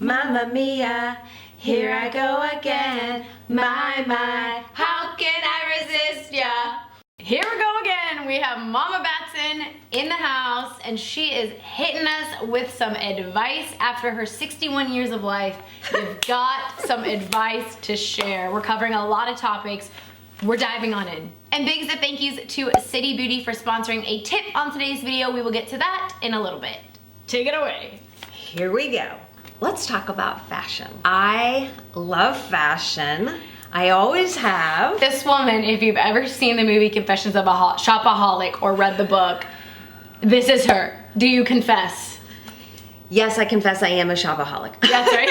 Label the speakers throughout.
Speaker 1: Mamma mia, here I go again. My, how can I resist ya?
Speaker 2: Here we go again. We have Mama Batson in the house, and she is hitting us with some advice. After her 61 years of life, you've got some advice to share. We're covering a lot of topics. We're diving on in. And big thank yous to City Beauty for sponsoring a tip on today's video. We will get to that in a little bit. Take it away.
Speaker 1: Here we go. Let's talk about fashion. I love fashion. I always have.
Speaker 2: This woman, if you've ever seen the movie Confessions of a Shopaholic or read the book, this is her. Do you confess?
Speaker 1: Yes, I confess I am a shopaholic.
Speaker 2: That's right.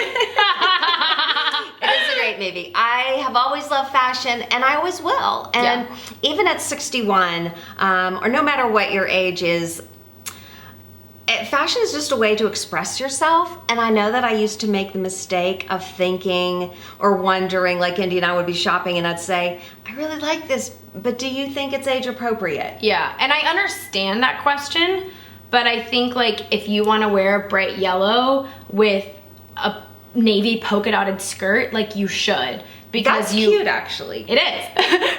Speaker 1: It is a great movie. I have always loved fashion, and I always will. And even at 61, or no matter what your age is, fashion is just a way to express yourself. And I know that I used to make the mistake of thinking or wondering, like Indy and I would be shopping and I'd say, I really like this, but do you think it's age appropriate?
Speaker 2: Yeah, and I understand that question, but I think like if you want to wear bright yellow with a navy polka dotted skirt, like you should. Because
Speaker 1: That's cute, actually.
Speaker 2: It is.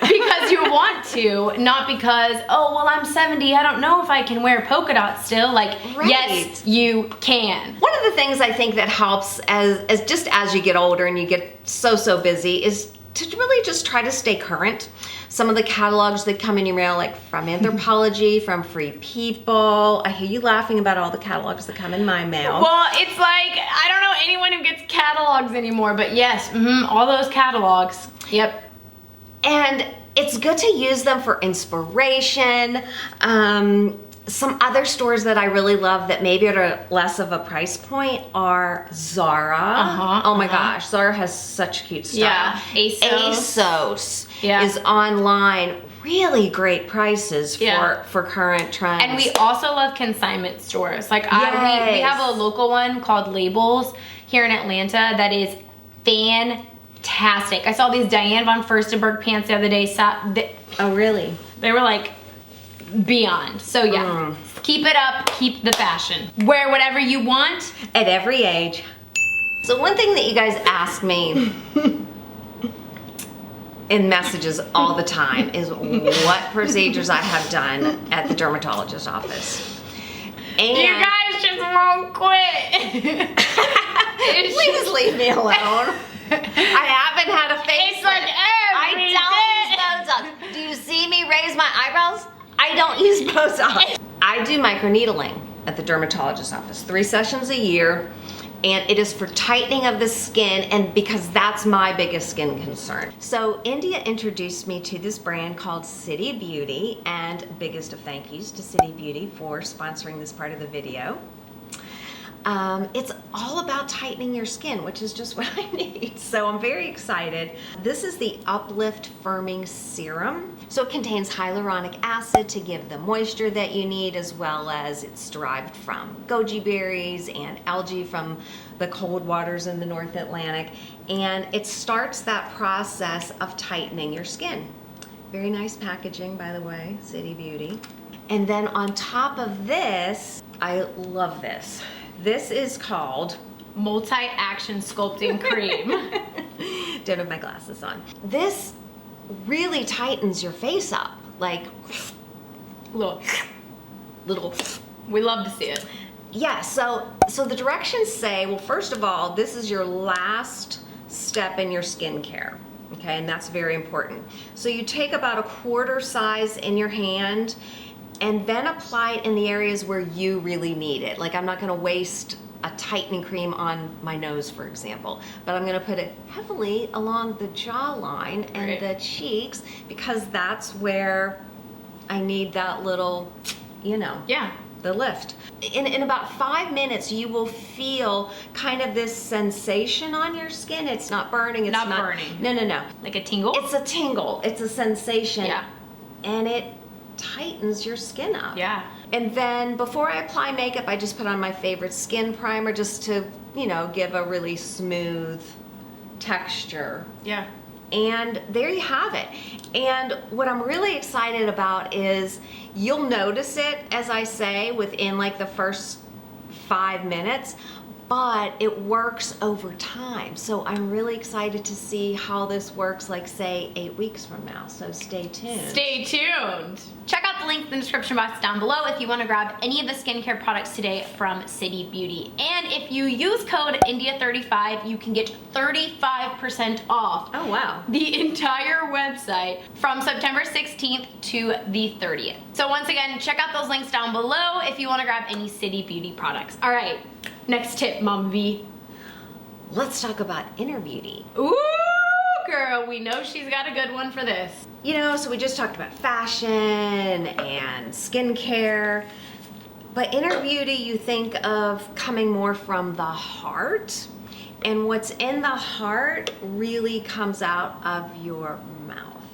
Speaker 2: Because you want to, not because, oh, well, I'm 70, I don't know if I can wear polka dots still. Like,
Speaker 1: right.
Speaker 2: Yes, you can.
Speaker 1: One of the things I think that helps as you get older and you get so busy is to really just try to stay current. Some of the catalogs that come in your mail, like from Anthropology, from Free People. I hear you laughing about all the catalogs that come in my mail.
Speaker 2: Well, it's like, I don't know anyone who gets catalogs anymore, but yes, all those catalogs. Yep.
Speaker 1: And it's good to use them for inspiration. Some other stores that I really love that maybe are less of a price point are Zara. Oh my gosh, Zara has such cute stuff.
Speaker 2: Yeah,
Speaker 1: ASOS is online. Really great prices for current trends.
Speaker 2: And we also love consignment stores. Like we have a local one called Labels here in Atlanta that is fantastic. I saw these Diane von Furstenberg pants the other day.
Speaker 1: Oh really?
Speaker 2: They were like beyond. So yeah, keep it up, keep the fashion. Wear whatever you want.
Speaker 1: At every age. So one thing that you guys ask me in messages all the time is what procedures I have done at the dermatologist's office. And
Speaker 2: you guys just won't quit.
Speaker 1: Please leave me alone. I haven't had a face.
Speaker 2: It's like every
Speaker 1: I don't use Botox. Do you see me raise my eyebrows? I don't use Botox. I do microneedling at the dermatologist's office, 3 sessions a year, and it is for tightening of the skin, and because that's my biggest skin concern. So India introduced me to this brand called City Beauty, and biggest of thank yous to City Beauty for sponsoring this part of the video. It's all about tightening your skin, which is just what I need. So I'm very excited. This is the Uplift Firming Serum. So it contains hyaluronic acid to give the moisture that you need, as well as it's derived from goji berries and algae from the cold waters in the North Atlantic. And it starts that process of tightening your skin. Very nice packaging, by the way, City Beauty. And then on top of this, I love this. This is called
Speaker 2: Multi-Action Sculpting Cream.
Speaker 1: Don't have my glasses on. This really tightens your face up, like
Speaker 2: little. We love to see it.
Speaker 1: Yeah, so the directions say, well, first of all, this is your last step in your skincare. Okay, and that's very important. So you take about 1/4 size in your hand and then apply it in the areas where you really need it. Like, I'm not gonna waste a tightening cream on my nose, for example, but I'm gonna put it heavily along the jawline and the cheeks, because that's where I need that little, you know, the lift. In about 5 minutes, you will feel kind of this sensation on your skin. It's not burning, it's not
Speaker 2: burning.
Speaker 1: No.
Speaker 2: Like a tingle?
Speaker 1: It's a tingle, it's a sensation.
Speaker 2: Yeah.
Speaker 1: And it tightens your skin up.
Speaker 2: Yeah.
Speaker 1: And then before I apply makeup, I just put on my favorite skin primer just to, you know, give a really smooth texture.
Speaker 2: Yeah.
Speaker 1: And there you have it. And what I'm really excited about is you'll notice it, as I say, within like the first 5 minutes. but it works over time. So I'm really excited to see how this works, like say 8 weeks from now. So stay tuned.
Speaker 2: Stay tuned. Check out the link in the description box down below if you want to grab any of the skincare products today from City Beauty. And if you use code India35, you can get 35% off.
Speaker 1: Oh, wow.
Speaker 2: The entire website from September 16th to the 30th. So once again, check out those links down below if you want to grab any City Beauty products. All right, next tip, Mom V.
Speaker 1: Let's talk about inner beauty.
Speaker 2: Ooh, girl, we know she's got a good one for this.
Speaker 1: You know, so we just talked about fashion and skincare, but inner beauty you think of coming more from the heart, and what's in the heart really comes out of your mouth,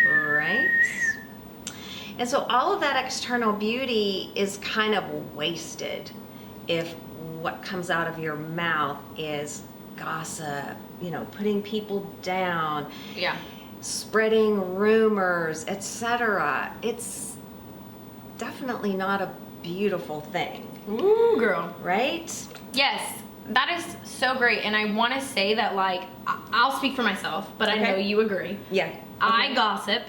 Speaker 1: right? And so all of that external beauty is kind of wasted if what comes out of your mouth is gossip, you know, putting people down.
Speaker 2: Yeah.
Speaker 1: Spreading rumors, etc. It's definitely not a beautiful thing.
Speaker 2: Ooh, girl.
Speaker 1: Right?
Speaker 2: Yes, that is so great. And I want to say that, like, I'll speak for myself, but I know you agree.
Speaker 1: Yeah. Okay.
Speaker 2: I gossip.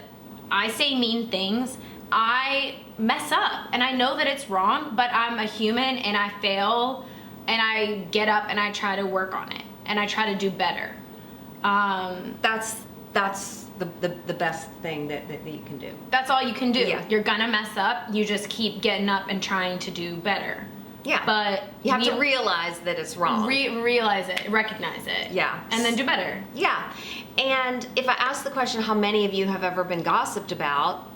Speaker 2: I say mean things. I mess up. And I know that it's wrong, but I'm a human and I fail and I get up and I try to work on it and I try to do better.
Speaker 1: That's the best thing that you can do.
Speaker 2: That's all you can do.
Speaker 1: Yeah.
Speaker 2: You're gonna mess up. You just keep getting up and trying to do better.
Speaker 1: Yeah.
Speaker 2: But
Speaker 1: you have to realize that it's wrong.
Speaker 2: Realize it, recognize it.
Speaker 1: Yeah.
Speaker 2: And then do better.
Speaker 1: Yeah. And if I ask the question, how many of you have ever been gossiped about?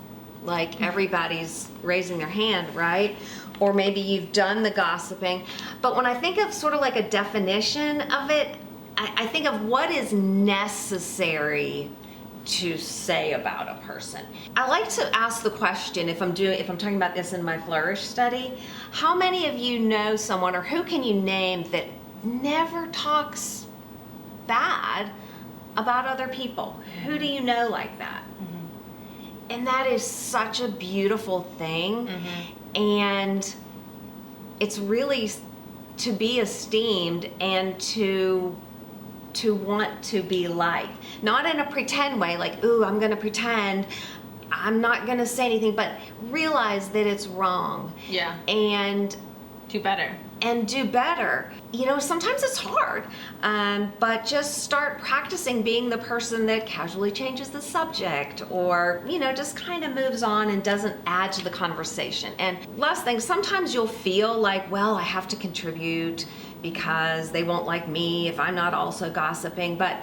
Speaker 1: Like everybody's raising their hand, right? Or maybe you've done the gossiping. But when I think of sort of like a definition of it, I think of what is necessary to say about a person. I like to ask the question, if I'm talking about this in my Flourish study, how many of you know someone, or who can you name, that never talks bad about other people? Who do you know like that? Mm-hmm. And that is such a beautiful thing. Mm-hmm. And it's really to be esteemed and to want to be like, not in a pretend way, like, ooh, I'm gonna pretend, I'm not gonna say anything, but realize that it's wrong.
Speaker 2: Yeah.
Speaker 1: And
Speaker 2: do better.
Speaker 1: And do better. You know, sometimes it's hard, but just start practicing being the person that casually changes the subject, or, you know, just kind of moves on and doesn't add to the conversation. And last thing, sometimes you'll feel like, well, I have to contribute because they won't like me if I'm not also gossiping. But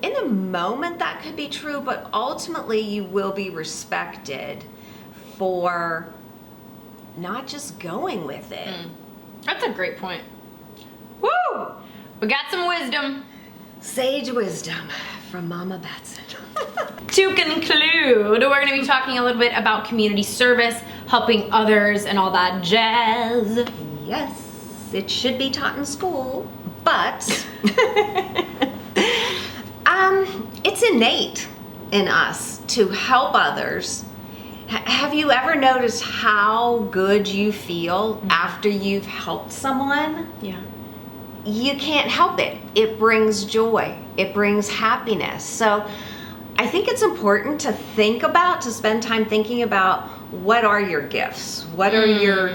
Speaker 1: in the moment that could be true, but ultimately you will be respected for not just going with it.
Speaker 2: That's a great point. Woo! We got some wisdom.
Speaker 1: Sage wisdom from Mama Batson.
Speaker 2: To conclude, we're going to be talking a little bit about community service, helping others, and all that jazz.
Speaker 1: Yes, it should be taught in school, but it's innate in us to help others. Have you ever noticed how good you feel after you've helped someone?
Speaker 2: Yeah.
Speaker 1: You can't help it. It brings joy. It brings happiness. So I think it's important to spend time thinking about, what are your gifts? What are your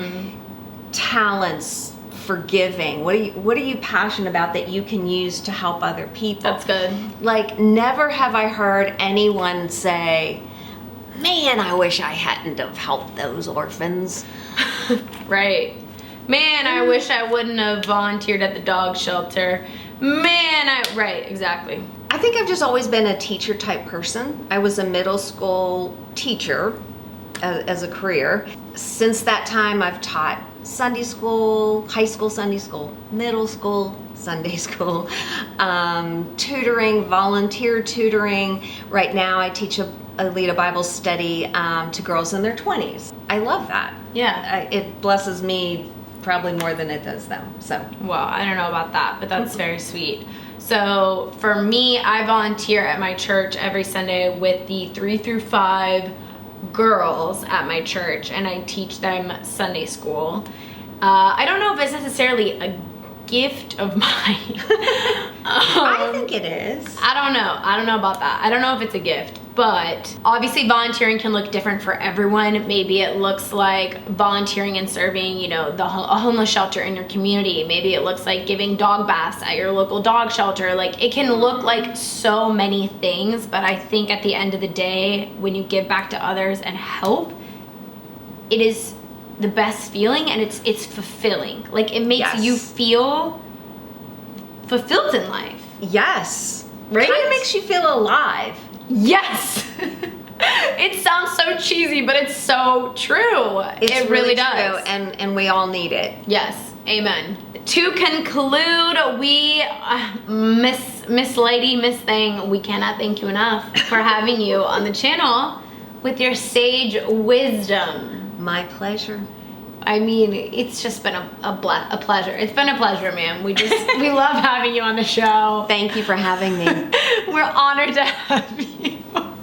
Speaker 1: talents for giving? What are you passionate about that you can use to help other people?
Speaker 2: That's good.
Speaker 1: Like, never have I heard anyone say, man, I wish I hadn't have helped those orphans.
Speaker 2: Right. Man, I wish I wouldn't have volunteered at the dog shelter. Man, right, exactly.
Speaker 1: I think I've just always been a teacher type person. I was a middle school teacher as a career. Since that time, I've taught Sunday school, high school Sunday school, middle school Sunday school, tutoring, volunteer tutoring. Right now, I lead a Bible study to girls in their 20s. I love that.
Speaker 2: Yeah.
Speaker 1: It blesses me probably more than it does them. So.
Speaker 2: Well, I don't know about that, but that's very sweet. So for me, I volunteer at my church every Sunday with the 3 through 5 girls at my church, and I teach them Sunday school. I don't know if it's necessarily a gift of mine.
Speaker 1: I think it is.
Speaker 2: I don't know about that. I don't know if it's a gift, but obviously volunteering can look different for everyone. Maybe it looks like volunteering and serving, you know, a homeless shelter in your community. Maybe it looks like giving dog baths at your local dog shelter. Like, it can look like so many things, but I think at the end of the day, when you give back to others and help, it is the best feeling, and it's fulfilling. Like, it makes you feel fulfilled in life.
Speaker 1: Yes.
Speaker 2: Right?
Speaker 1: Kind of makes you feel alive.
Speaker 2: Yes. It sounds so cheesy, but it's so true. It really does.
Speaker 1: True, and we all need it.
Speaker 2: Yes. Amen. To conclude, we, Miss Lady, Miss Thing, we cannot thank you enough for having you on the channel with your sage wisdom.
Speaker 1: My pleasure.
Speaker 2: I mean, it's just been a pleasure. It's been a pleasure, ma'am. We love having you on the show.
Speaker 1: Thank you for having me.
Speaker 2: We're honored to have you. Alright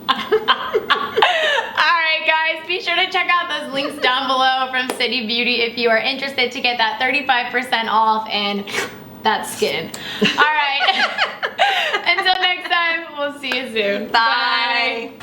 Speaker 2: guys, be sure to check out those links down below from City Beauty if you are interested to get that 35% off and that skin. Alright. Until next time, we'll see you soon.
Speaker 1: Bye.